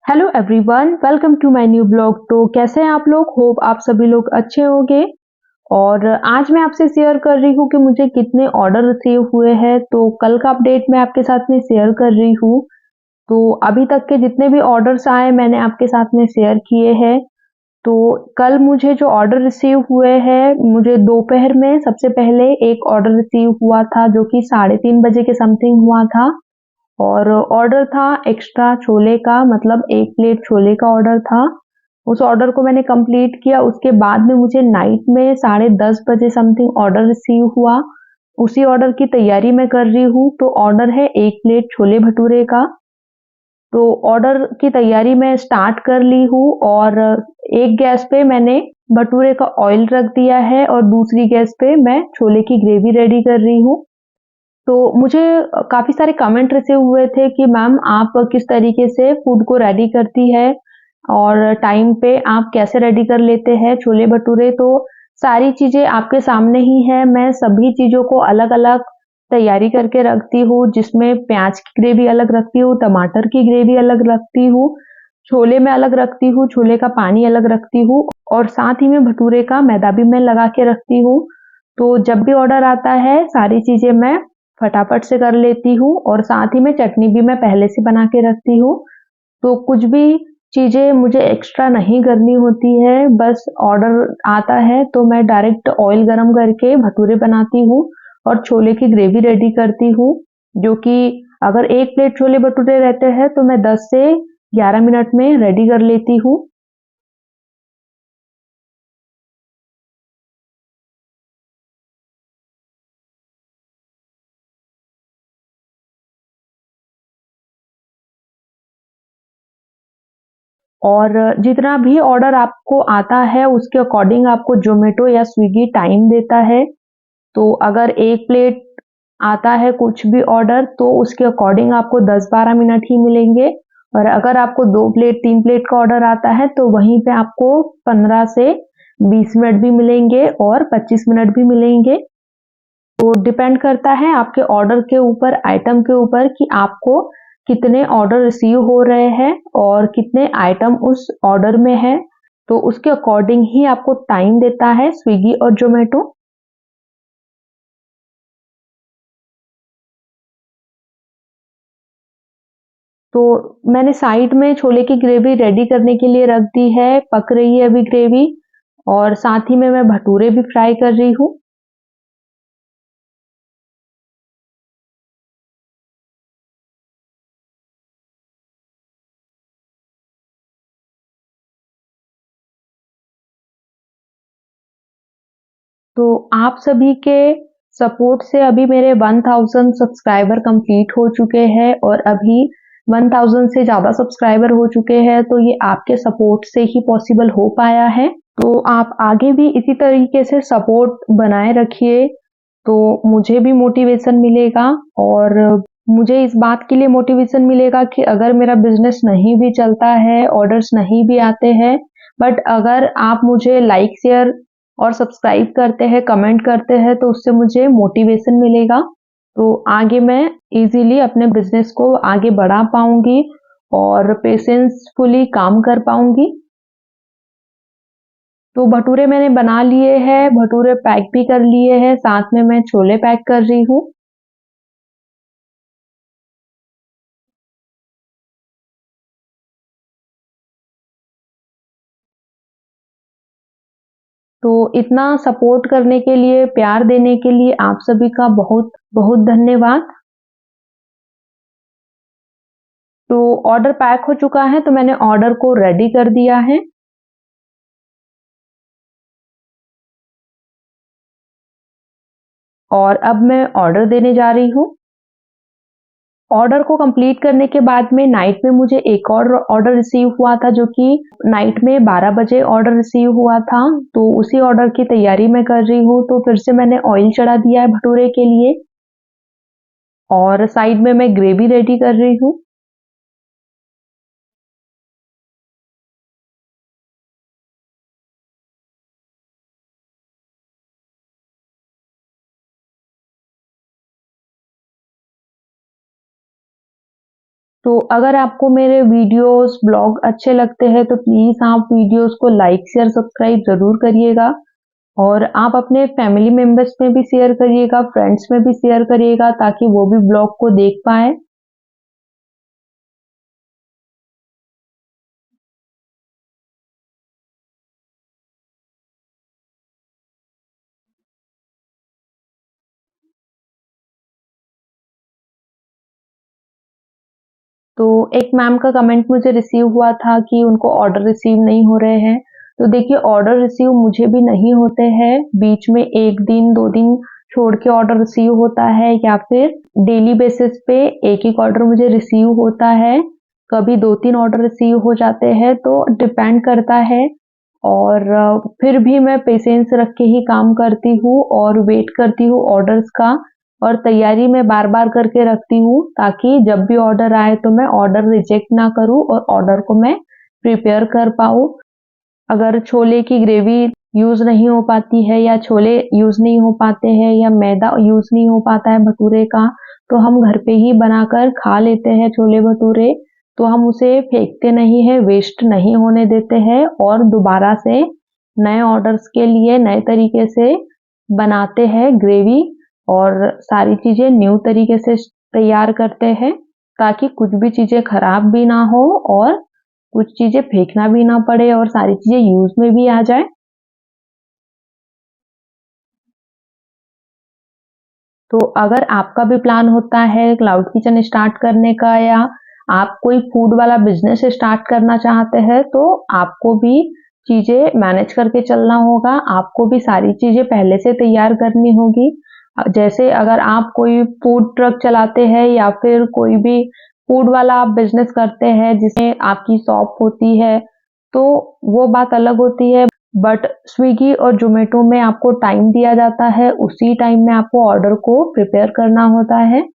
Hello everyone, welcome to my new blog. तो कैसे हैं आप लोग? होप आप सभी लोग अच्छे होंगे। और आज मैं आपसे शेयर कर रही हूँ कि मुझे कितने ऑर्डर रिसीव हुए हैं। तो कल का अपडेट मैं आपके साथ में शेयर कर रही हूँ। तो अभी तक के जितने भी ऑर्डर्स आए मैंने आपके साथ में शेयर किए हैं। तो कल मुझे जो ऑर्डर रिसीव हुए हैं, मुझे दोपहर में सबसे पहले एक ऑर्डर रिसीव हुआ था जो कि 3:30 बजे के समथिंग हुआ था। और ऑर्डर था एक्स्ट्रा छोले का, मतलब 1 प्लेट छोले का ऑर्डर था। उस ऑर्डर को मैंने कंप्लीट किया। उसके बाद में मुझे नाइट में 10:30 बजे समथिंग ऑर्डर रिसीव हुआ। उसी ऑर्डर की तैयारी मैं कर रही हूँ। तो ऑर्डर है 1 प्लेट छोले भटूरे का। तो ऑर्डर की तैयारी मैं स्टार्ट कर ली हूँ। और एक गैस पे मैंने भटूरे का ऑयल रख दिया है और दूसरी गैस पे मैं छोले की ग्रेवी रेडी कर रही हूँ। तो मुझे काफ़ी सारे कमेंट रिसीव हुए थे कि मैम आप किस तरीके से फूड को रेडी करती है और टाइम पे आप कैसे रेडी कर लेते हैं छोले भटूरे। तो सारी चीज़ें आपके सामने ही है। मैं सभी चीज़ों को अलग अलग तैयारी करके रखती हूँ, जिसमें प्याज की ग्रेवी अलग रखती हूँ, टमाटर की ग्रेवी अलग रखती हूँ, छोले में अलग रखती हूँ, छोले का पानी अलग रखती हूँ, और साथ ही में भटूरे का मैदा भी मैं लगा के रखती हूँ। तो जब भी ऑर्डर आता है सारी चीज़ें मैं फटाफट से कर लेती हूँ, और साथ ही में चटनी भी मैं पहले से बना के रखती हूँ। तो कुछ भी चीज़ें मुझे एक्स्ट्रा नहीं करनी होती है। बस ऑर्डर आता है तो मैं डायरेक्ट ऑयल गरम करके भटूरे बनाती हूँ और छोले की ग्रेवी रेडी करती हूँ, जो कि अगर 1 प्लेट छोले भटूरे रहते हैं तो मैं 10 से 11 मिनट में रेडी कर लेती हूँ। और जितना भी ऑर्डर आपको आता है उसके अकॉर्डिंग आपको ज़ोमैटो या स्विगी टाइम देता है। तो अगर 1 प्लेट आता है कुछ भी ऑर्डर तो उसके अकॉर्डिंग आपको 10-12 मिनट ही मिलेंगे। और अगर आपको 2 प्लेट 3 प्लेट का ऑर्डर आता है तो वहीं पे आपको 15 से 20 मिनट भी मिलेंगे और 25 मिनट भी मिलेंगे। तो डिपेंड करता है आपके ऑर्डर के ऊपर, आइटम के ऊपर, कि आपको कितने ऑर्डर रिसीव हो रहे हैं और कितने आइटम उस ऑर्डर में है। तो उसके अकॉर्डिंग ही आपको टाइम देता है स्विगी और ज़ोमैटो। तो मैंने साइड में छोले की ग्रेवी रेडी करने के लिए रख दी है, पक रही है अभी ग्रेवी। और साथ ही में मैं भटूरे भी फ्राई कर रही हूँ। तो आप सभी के सपोर्ट से अभी मेरे 1000 सब्सक्राइबर कंप्लीट हो चुके हैं, और अभी 1000 से ज़्यादा सब्सक्राइबर हो चुके हैं। तो ये आपके सपोर्ट से ही पॉसिबल हो पाया है। तो आप आगे भी इसी तरीके से सपोर्ट बनाए रखिए, तो मुझे भी मोटिवेशन मिलेगा। और मुझे इस बात के लिए मोटिवेशन मिलेगा कि अगर मेरा बिजनेस नहीं भी चलता है, ऑर्डर्स नहीं भी आते हैं, बट अगर आप मुझे लाइक शेयर और सब्सक्राइब करते हैं, कमेंट करते हैं, तो उससे मुझे मोटिवेशन मिलेगा। तो आगे मैं इजीली अपने बिजनेस को आगे बढ़ा पाऊंगी और पेशेंसफुली काम कर पाऊंगी। तो भटूरे मैंने बना लिए हैं, भटूरे पैक भी कर लिए हैं, साथ में मैं छोले पैक कर रही हूँ। तो इतना सपोर्ट करने के लिए, प्यार देने के लिए आप सभी का बहुत बहुत धन्यवाद। तो ऑर्डर पैक हो चुका है, तो मैंने ऑर्डर को रेडी कर दिया है। और अब मैं ऑर्डर देने जा रही हूँ। ऑर्डर को कंप्लीट करने के बाद में नाइट में मुझे एक और ऑर्डर रिसीव हुआ था, जो कि नाइट में 12 बजे ऑर्डर रिसीव हुआ था। तो उसी ऑर्डर की तैयारी मैं कर रही हूँ। तो फिर से मैंने ऑयल चढ़ा दिया है भटूरे के लिए, और साइड में मैं ग्रेवी रेडी कर रही हूँ। तो अगर आपको मेरे वीडियोस, ब्लॉग अच्छे लगते हैं तो प्लीज़ आप वीडियोस को लाइक, शेयर, सब्सक्राइब ज़रूर करिएगा और आप अपने फैमिली मेंबर्स में भी शेयर करिएगा, फ्रेंड्स में भी शेयर करिएगा ताकि वो भी ब्लॉग को देख पाएँ। तो एक मैम का कमेंट मुझे रिसीव हुआ था कि उनको ऑर्डर रिसीव नहीं हो रहे हैं। तो देखिए ऑर्डर रिसीव मुझे भी नहीं होते हैं, बीच में 1 दिन 2 दिन छोड़ के ऑर्डर रिसीव होता है या फिर डेली बेसिस पे एक-एक ऑर्डर मुझे रिसीव होता है। कभी 2-3 ऑर्डर रिसीव हो जाते हैं तो डिपेंड करता है और फिर भी मैं पेशेंस रख के ही काम करती हूँ और वेट करती हूँ ऑर्डर्स का और तैयारी मैं बार-बार करके रखती हूँ ताकि जब भी ऑर्डर आए तो मैं ऑर्डर रिजेक्ट ना करूँ और ऑर्डर को मैं प्रिपेयर कर पाऊँ। अगर छोले की ग्रेवी यूज़ नहीं हो पाती है या छोले यूज़ नहीं हो पाते हैं या मैदा यूज़ नहीं हो पाता है भटूरे का, तो हम घर पे ही बनाकर खा लेते हैं छोले भटूरे। तो हम उसे फेंकते नहीं हैं, वेस्ट नहीं होने देते हैं और दोबारा से नए ऑर्डर्स के लिए नए तरीके से बनाते हैं ग्रेवी और सारी चीज़ें न्यू तरीके से तैयार करते हैं ताकि कुछ भी चीज़ें खराब भी ना हो और कुछ चीज़ें फेंकना भी ना पड़े और सारी चीज़ें यूज़ में भी आ जाए। तो अगर आपका भी प्लान होता है क्लाउड किचन स्टार्ट करने का या आप कोई फूड वाला बिजनेस स्टार्ट करना चाहते हैं तो आपको भी चीज़ें मैनेज करके चलना होगा, आपको भी सारी चीज़ें पहले से तैयार करनी होगी। जैसे अगर आप कोई फूड ट्रक चलाते हैं या फिर कोई भी फूड वाला आप बिजनेस करते हैं जिसमें आपकी शॉप होती है, तो वो बात अलग होती है। बट स्विगी और ज़ोमैटो में आपको टाइम दिया जाता है, उसी टाइम में आपको ऑर्डर को प्रिपेयर करना होता है।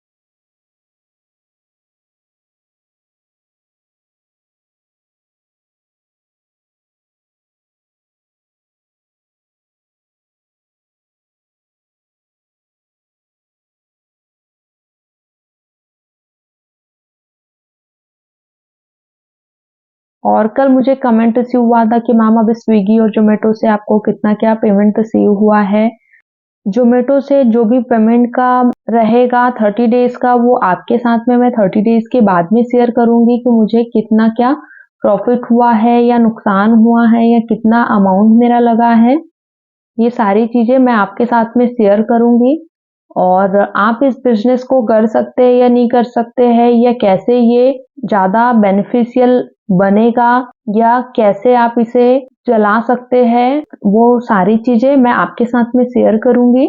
और कल मुझे कमेंट रिसीव हुआ था कि मैम अभी स्विगी और ज़ोमैटो से आपको कितना क्या पेमेंट रिसीव हुआ है। ज़ोमैटो से जो भी पेमेंट का रहेगा 30 डेज़ का वो आपके साथ में मैं 30 डेज़ के बाद में शेयर करूँगी कि मुझे कितना क्या प्रॉफ़िट हुआ है या नुकसान हुआ है या कितना अमाउंट मेरा लगा है। ये सारी चीज़ें मैं आपके साथ में शेयर करूँगी और आप इस बिज़नेस को कर सकते हैं या नहीं कर सकते हैं या कैसे ये ज़्यादा बेनिफिशियल बनेगा या कैसे आप इसे चला सकते हैं, वो सारी चीज़ें मैं आपके साथ में शेयर करूँगी।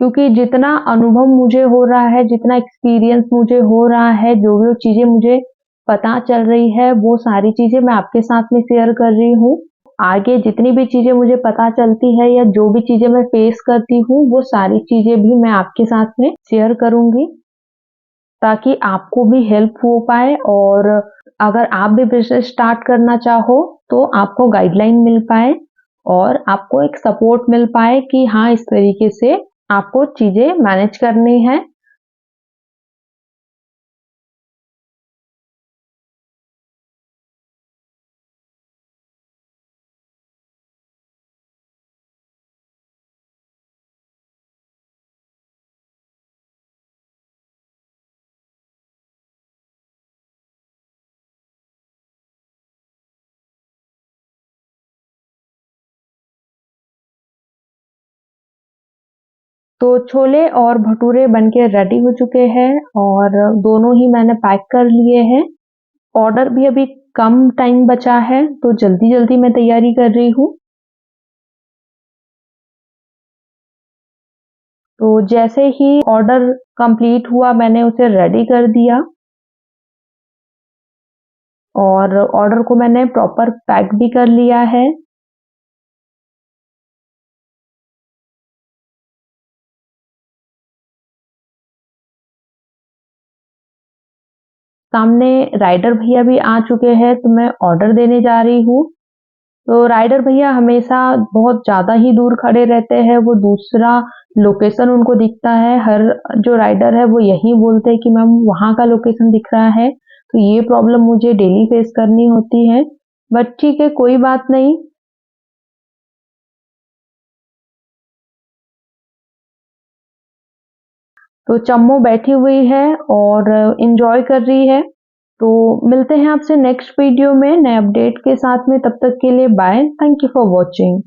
क्योंकि जितना अनुभव मुझे हो रहा है, जितना एक्सपीरियंस मुझे हो रहा है, जो चीज़ें मुझे पता चल रही है, वो सारी चीज़ें मैं आपके साथ में शेयर कर रही हूँ। आगे जितनी भी चीज़ें मुझे पता चलती है या जो भी चीज़ें मैं फेस करती हूँ, वो सारी चीज़ें भी मैं आपके साथ में शेयर करूँगी, ताकि आपको भी हेल्प हो पाए और अगर आप भी बिज़नेस स्टार्ट करना चाहो, तो आपको गाइडलाइन मिल पाए और आपको एक सपोर्ट मिल पाए कि हाँ, इस तरीके से आपको चीज़ें मैनेज करनी है। तो छोले और भटूरे बनके रेडी हो चुके हैं और दोनों ही मैंने पैक कर लिए हैं। ऑर्डर भी अभी कम टाइम बचा है, तो जल्दी-जल्दी मैं तैयारी कर रही हूँ। तो जैसे ही ऑर्डर कंप्लीट हुआ, मैंने उसे रेडी कर दिया और ऑर्डर को मैंने प्रॉपर पैक भी कर लिया है। सामने राइडर भैया भी आ चुके हैं, तो मैं ऑर्डर देने जा रही हूँ। तो राइडर भैया हमेशा बहुत ज़्यादा ही दूर खड़े रहते हैं, वो दूसरा लोकेशन उनको दिखता है, हर जो राइडर है वो यही बोलते हैं कि मैम वहाँ का लोकेशन दिख रहा है। तो ये प्रॉब्लम मुझे डेली फेस करनी होती है, बट ठीक है, कोई बात नहीं। तो चम्मो बैठी हुई है और इंजॉय कर रही है। तो मिलते हैं आपसे नेक्स्ट वीडियो में नए अपडेट के साथ में, तब तक के लिए bye. Thank you for watching.